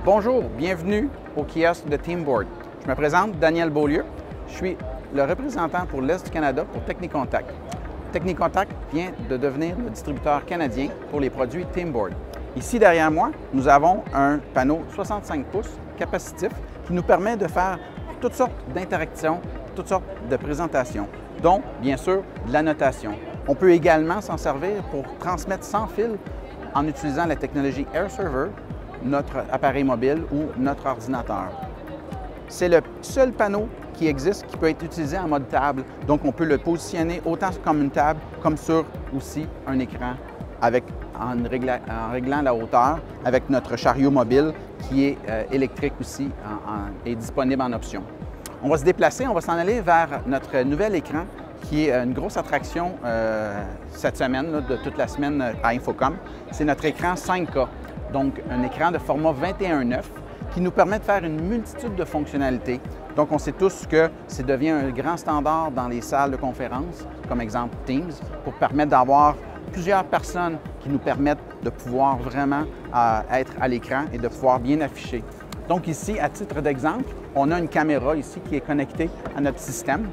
Bonjour, bienvenue au kiosque de Teamboard. Je me présente, Daniel Beaulieu. Je suis le représentant pour l'Est du Canada pour Technicontact. Technicontact vient de devenir le distributeur canadien pour les produits Teamboard. Ici, derrière moi, nous avons un panneau 65 pouces capacitif qui nous permet de faire toutes sortes d'interactions, toutes sortes de présentations, dont, bien sûr, de la notation. On peut également s'en servir pour transmettre sans fil en utilisant la technologie AirServer, notre appareil mobile ou notre ordinateur. C'est le seul panneau qui existe qui peut être utilisé en mode table. Donc, on peut le positionner autant comme une table comme sur aussi un écran en réglant la hauteur avec notre chariot mobile qui est électrique aussi et disponible en option. On va se déplacer, on va s'en aller vers notre nouvel écran qui est une grosse attraction cette semaine, de toute la semaine à Infocom. C'est notre écran 5K, donc un écran de format 21:9 qui nous permet de faire une multitude de fonctionnalités. Donc, on sait tous que ça devient un grand standard dans les salles de conférence, comme exemple Teams, pour permettre d'avoir plusieurs personnes qui nous permettent de pouvoir vraiment être à l'écran et de pouvoir bien afficher. Donc ici, à titre d'exemple, on a une caméra ici qui est connectée à notre système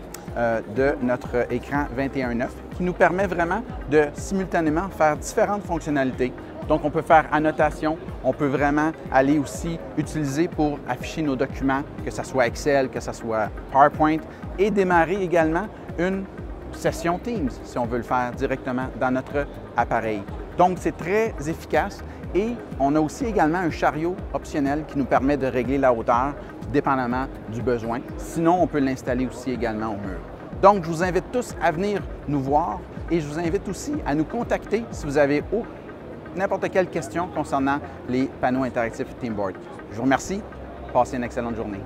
de notre écran 21:9 qui nous permet vraiment de simultanément faire différentes fonctionnalités. Donc, on peut faire annotation, on peut vraiment aller aussi utiliser pour afficher nos documents, que ce soit Excel, que ce soit PowerPoint, et démarrer également une session Teams, si on veut le faire directement dans notre appareil. Donc, c'est très efficace et on a aussi également un chariot optionnel qui nous permet de régler la hauteur dépendamment du besoin. Sinon, on peut l'installer aussi également au mur. Donc, je vous invite tous à venir nous voir et je vous invite aussi à nous contacter si vous avez n'importe quelle question concernant les panneaux interactifs Teamboard. Je vous remercie. Passez une excellente journée.